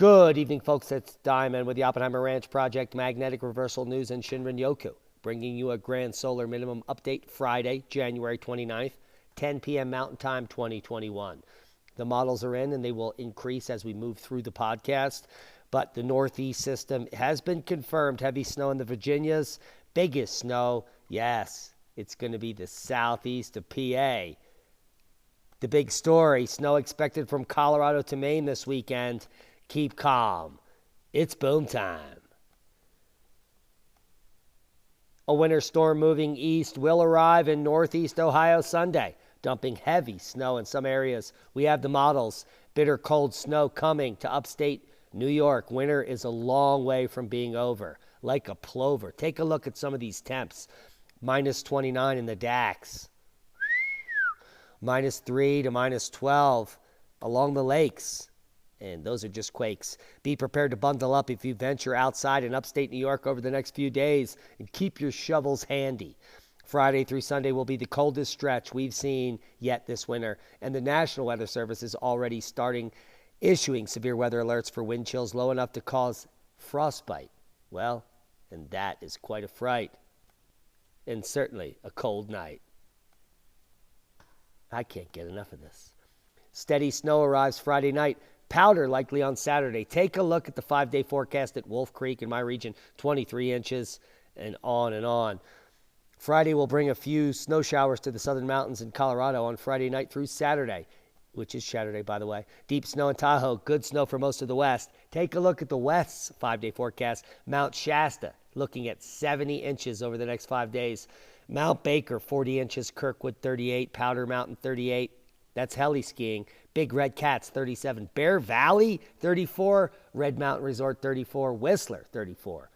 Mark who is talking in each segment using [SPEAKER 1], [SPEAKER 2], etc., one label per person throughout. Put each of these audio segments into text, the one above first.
[SPEAKER 1] Good evening, folks. It's Diamond with the Oppenheimer Ranch Project, Magnetic Reversal News, and Shinrin-yoku, bringing you a grand solar minimum update Friday, January 29th, 10 p.m. Mountain Time, 2021. The models are in, and they will increase as we move through the podcast. But the Northeast system has been confirmed. Heavy snow in the Virginias. Biggest snow, yes, it's going to be the southeast of PA. The big story, snow expected from Colorado to Maine this weekend. Keep calm. It's boom time. A winter storm moving east will arrive in northeast Ohio Sunday, dumping heavy snow in some areas. We have the models. Bitter cold snow coming to upstate New York. Winter is a long way from being over, like a plover. Take a look at some of these temps. Minus 29 in the DAX. Minus 3 to minus 12 along the lakes. And those are just quakes. Be prepared to bundle up if you venture outside in upstate New York over the next few days, and keep your shovels handy. Friday through Sunday will be the coldest stretch we've seen yet this winter, and the National Weather Service is already issuing severe weather alerts for wind chills low enough to cause frostbite. Well, and that is quite a fright, and certainly a cold night. I can't get enough of this. Steady snow arrives Friday night. Powder likely on Saturday. Take a look at the 5-day forecast at Wolf Creek in my region, 23 inches and on and on. Friday will bring a few snow showers to the southern mountains in Colorado on Friday night through Saturday, which is Saturday, by the way. Deep snow in Tahoe, good snow for most of the west. Take a look at the west's 5-day forecast. Mount Shasta looking at 70 inches over the next 5 days. Mount Baker, 40 inches. Kirkwood, 38. Powder Mountain, 38. That's heli skiing. Big Red Cats, 37. Bear Valley, 34. Red Mountain Resort, 34. Whistler, 34.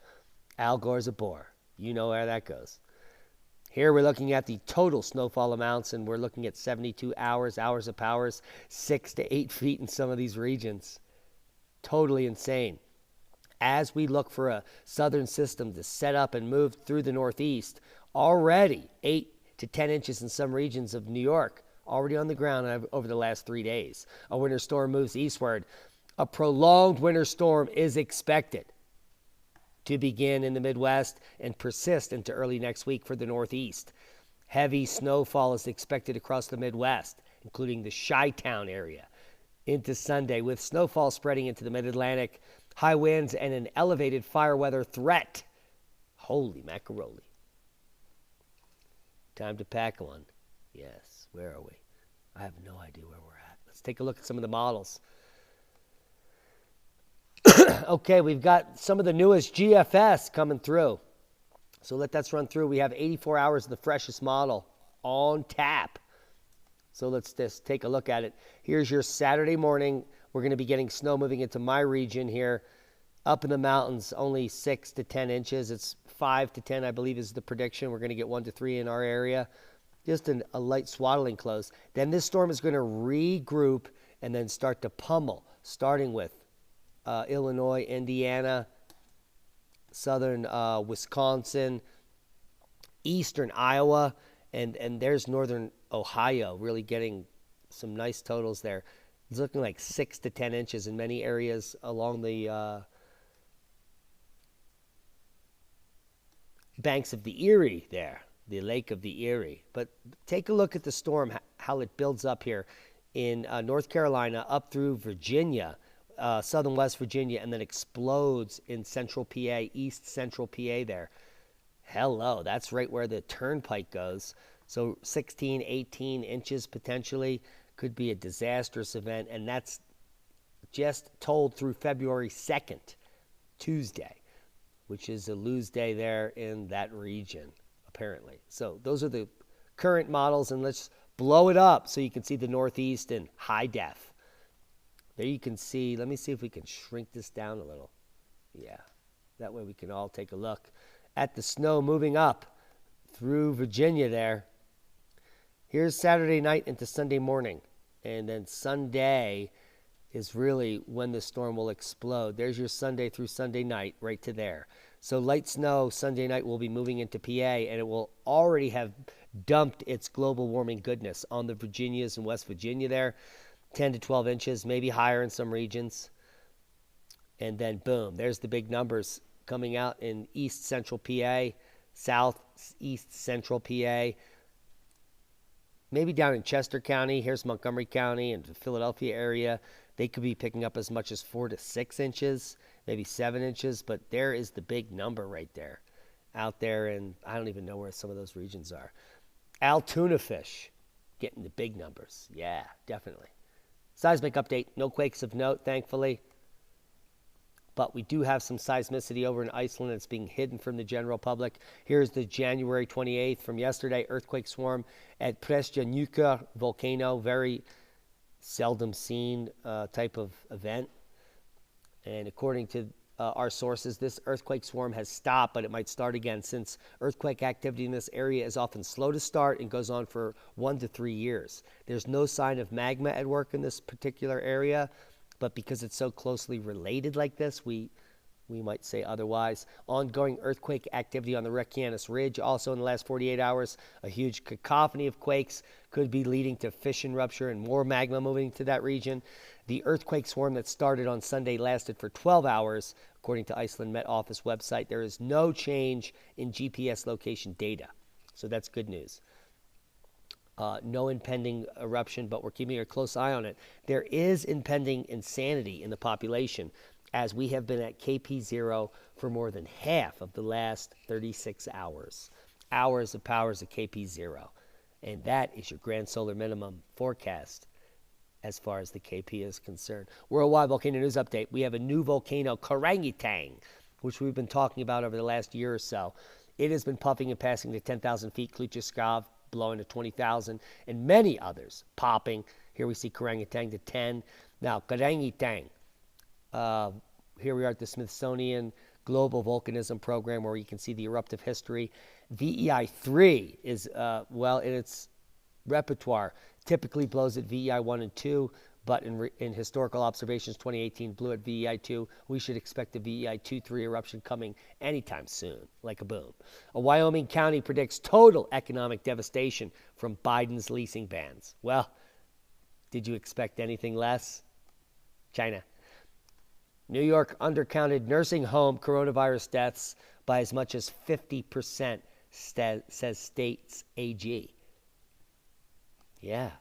[SPEAKER 1] Al Gore's a bore. You know where that goes. Here we're looking at the total snowfall amounts, and we're looking at 72 hours of powers, 6 to 8 feet in some of these regions. Totally insane. As we look for a southern system to set up and move through the Northeast, already 8 to 10 inches in some regions of New York. Already on the ground over the last 3 days. A winter storm moves eastward. A prolonged winter storm is expected to begin in the Midwest and persist into early next week for the Northeast. Heavy snowfall is expected across the Midwest, including the Chi-Town area, into Sunday, with snowfall spreading into the Mid-Atlantic, high winds, and an elevated fire weather threat. Holy macaroni. Time to pack one. Yes. Where are we? I have no idea where we're at. Let's take a look at some of the models. Okay, we've got some of the newest GFS coming through. So let that run through. We have 84 hours of the freshest model on tap. So let's just take a look at it. Here's your Saturday morning. We're going to be getting snow moving into my region here. Up in the mountains, only 6 to 10 inches. It's 5 to 10, I believe, is the prediction. We're going to get 1 to 3 in our area. Just a light swaddling close. Then this storm is going to regroup and then start to pummel, starting with Illinois, Indiana, southern Wisconsin, eastern Iowa, and there's northern Ohio, really getting some nice totals there. It's looking like 6 to 10 inches in many areas along the banks of the Erie there. The Lake of the Erie. But take a look at the storm, how it builds up here in North Carolina, up through Virginia, southern West Virginia, and then explodes in central PA, east central PA there. Hello, that's right where the turnpike goes. So 16, 18 inches potentially could be a disastrous event, and that's just told through February 2nd, Tuesday, which is a lose day there in that region. Apparently. So those are the current models, and let's blow it up so you can see the Northeast in high def. There you can see, let me see if we can shrink this down a little. Yeah, that way we can all take a look at the snow moving up through Virginia there. Here's Saturday night into Sunday morning, and then Sunday is really when the storm will explode. There's your Sunday through Sunday night right to there. So light snow Sunday night will be moving into PA, and it will already have dumped its global warming goodness on the Virginias and West Virginia there. 10 to 12 inches, maybe higher in some regions. And then, boom, there's the big numbers coming out in east central PA, southeast central PA, maybe down in Chester County. Here's Montgomery County and the Philadelphia area. They could be picking up as much as 4 to 6 inches, maybe 7 inches. But there is the big number right there out there. And I don't even know where some of those regions are. Altoona fish getting the big numbers. Yeah, definitely. Seismic update. No quakes of note, thankfully. But we do have some seismicity over in Iceland that's being hidden from the general public. Here's the January 28th from yesterday, earthquake swarm at Preparedness volcano. Very seldom seen type of event. And according to our sources, this earthquake swarm has stopped, but it might start again since earthquake activity in this area is often slow to start and goes on for 1 to 3 years. There's no sign of magma at work in this particular area. But because it's so closely related like this, we might say otherwise. Ongoing earthquake activity on the Reykjanes Ridge. Also in the last 48 hours, a huge cacophony of quakes could be leading to fission rupture and more magma moving to that region. The earthquake swarm that started on Sunday lasted for 12 hours, according to Iceland Met Office website. There is no change in GPS location data. So that's good news. No impending eruption, but we're keeping a close eye on it. There is impending insanity in the population, as we have been at KP0 for more than half of the last 36 hours. Hours of powers of KP0. And that is your grand solar minimum forecast as far as the KP is concerned. Worldwide volcano news update. We have a new volcano, Karangitang, which we've been talking about over the last year or so. It has been puffing and passing to 10,000 feet. Klutjaskov blowing to 20,000, and many others popping. Here we see Karangitang to 10. Now, Karangitang, here we are at the Smithsonian Global Volcanism Program, where you can see the eruptive history. VEI 3 is, in its repertoire, typically blows at VEI 1 and 2, but in historical observations, 2018 blew at VEI 2. We should expect a VEI 2-3 eruption coming anytime soon, like a boom. A Wyoming county predicts total economic devastation from Biden's leasing bans. Well, did you expect anything less? China. New York undercounted nursing home coronavirus deaths by as much as 50%, says state's AG. Yeah.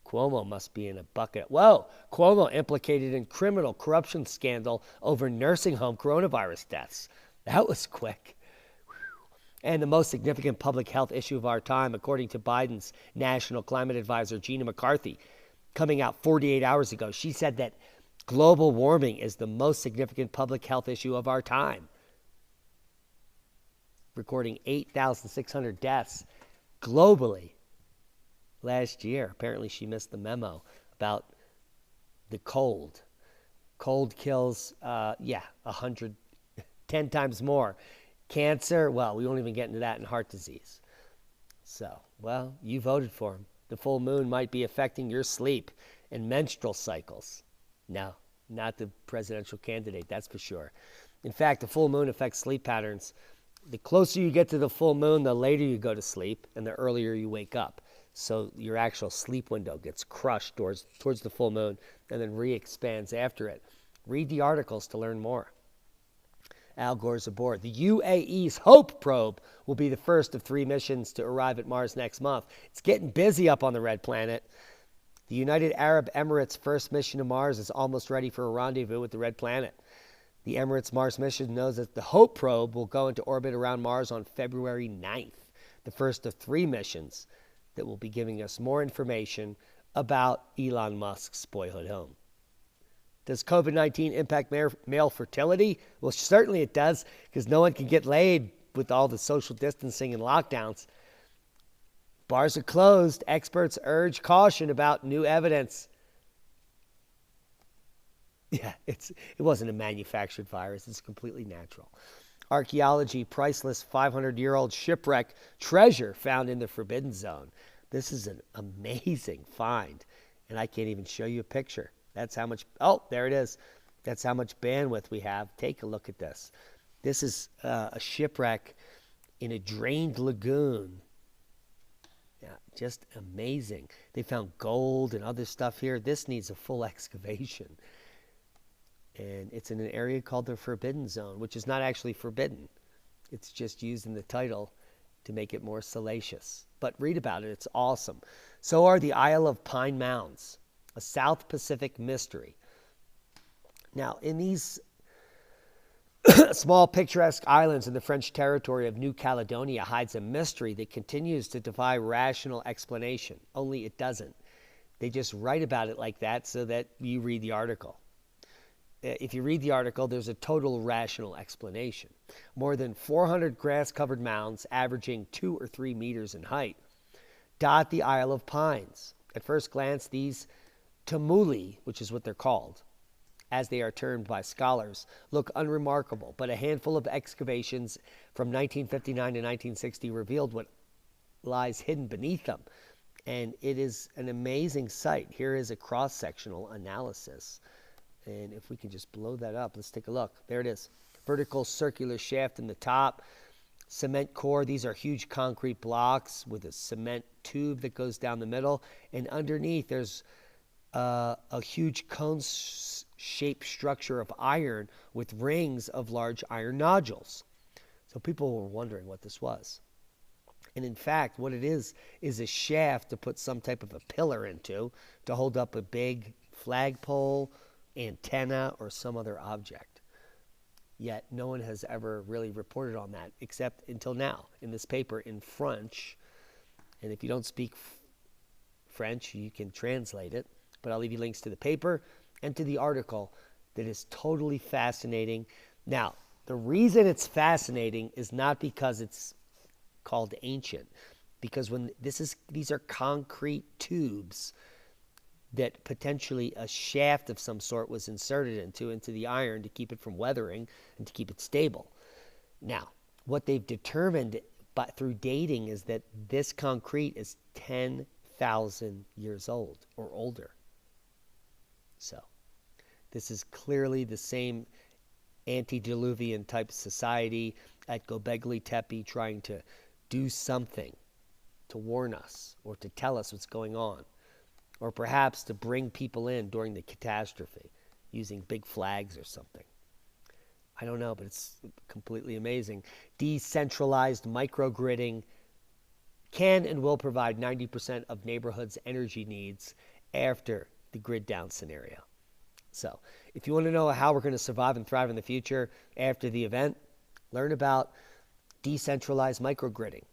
[SPEAKER 1] Cuomo must be in a bucket. Whoa, Cuomo implicated in criminal corruption scandal over nursing home coronavirus deaths. That was quick. And the most significant public health issue of our time, according to Biden's national climate advisor, Gina McCarthy, coming out 48 hours ago. She said that global warming is the most significant public health issue of our time, recording 8,600 deaths globally last year. Apparently she missed the memo about the cold. Cold kills, 10 times more. Cancer, well, we won't even get into that, in heart disease. So, well, you voted for him. The full moon might be affecting your sleep and menstrual cycles. No, not the presidential candidate, that's for sure. In fact, the full moon affects sleep patterns. The closer you get to the full moon, the later you go to sleep and the earlier you wake up. So your actual sleep window gets crushed towards the full moon and then re-expands after it. Read the articles to learn more. Al Gore's aboard. The UAE's HOPE probe will be the first of 3 missions to arrive at Mars next month. It's getting busy up on the red planet. The United Arab Emirates' first mission to Mars is almost ready for a rendezvous with the red planet. The Emirates Mars mission knows that the HOPE probe will go into orbit around Mars on February 9th, the first of 3 missions that will be giving us more information about Elon Musk's boyhood home. Does COVID-19 impact male fertility? Well, certainly it does, because no one can get laid with all the social distancing and lockdowns. Bars are closed. Experts urge caution about new evidence. Yeah, it wasn't a manufactured virus. It's completely natural. Archaeology, priceless 500-year-old shipwreck treasure found in the Forbidden Zone. This is an amazing find, and I can't even show you a picture. That's how much, oh, there it is. That's how much bandwidth we have. Take a look at this. This is a shipwreck in a drained lagoon. Yeah, just amazing. They found gold and other stuff here. This needs a full excavation. And it's in an area called the Forbidden Zone, which is not actually forbidden. It's just used in the title to make it more salacious. But read about it. It's awesome. So are the Isle of Pine Mounds, a South Pacific mystery. Now, in these small picturesque islands in the French territory of New Caledonia hides a mystery that continues to defy rational explanation, only it doesn't. They just write about it like that so that you read the article. If you read the article, there's a total rational explanation. More than 400 grass-covered mounds, averaging 2 or 3 meters in height, dot the Isle of Pines. At first glance, these tumuli, which is what they're called, as they are termed by scholars, look unremarkable, but a handful of excavations from 1959 to 1960 revealed what lies hidden beneath them. And it is an amazing sight. Here is a cross-sectional analysis. And if we can just blow that up, let's take a look. There it is. Vertical circular shaft in the top. Cement core. These are huge concrete blocks with a cement tube that goes down the middle. And underneath, there's a huge cone-shaped structure of iron with rings of large iron nodules. So people were wondering what this was. And in fact, what it is a shaft to put some type of a pillar into to hold up a big flagpole, antenna, or some other object. Yet no one has ever really reported on that, except until now in this paper in French. And if you don't speak French, you can translate it. But I'll leave you links to the paper and to the article that is totally fascinating. Now, the reason it's fascinating is not because it's called ancient, because these are concrete tubes that potentially a shaft of some sort was inserted into the iron to keep it from weathering and to keep it stable. Now, what they've determined through dating is that this concrete is 10,000 years old or older. So, this is clearly the same antediluvian type society at Göbekli Tepe trying to do something to warn us or to tell us what's going on, or perhaps to bring people in during the catastrophe using big flags or something. I don't know, but it's completely amazing. Decentralized microgridding can and will provide 90% of neighborhoods' energy needs after the grid down scenario. So if you want to know how we're going to survive and thrive in the future after the event, learn about decentralized microgridding.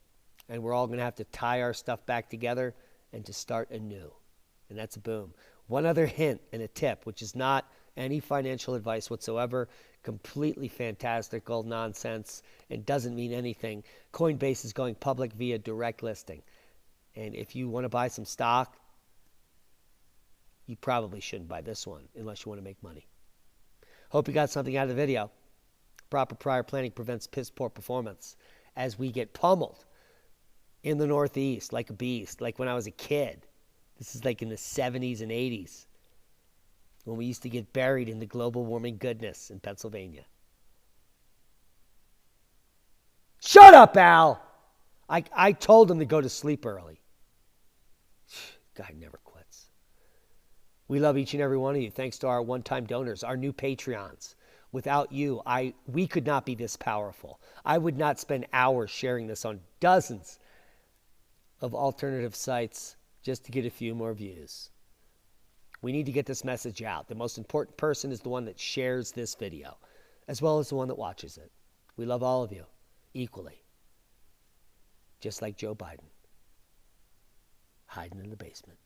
[SPEAKER 1] And we're all going to have to tie our stuff back together and to start anew. And that's a boom. One other hint and a tip, which is not any financial advice whatsoever, completely fantastical nonsense, and doesn't mean anything. Coinbase is going public via direct listing. And if you want to buy some stock, you probably shouldn't buy this one unless you want to make money. Hope you got something out of the video. Proper prior planning prevents piss poor performance as we get pummeled in the Northeast like a beast, like when I was a kid. This is like in the 70s and 80s when we used to get buried in the global warming goodness in Pennsylvania. Shut up, Al! I told him to go to sleep early. Guy never quits. We love each and every one of you. Thanks to our one-time donors, our new Patreons. Without you, we could not be this powerful. I would not spend hours sharing this on dozens of alternative sites just to get a few more views. We need to get this message out. The most important person is the one that shares this video, as well as the one that watches it. We love all of you equally, just like Joe Biden, hiding in the basement.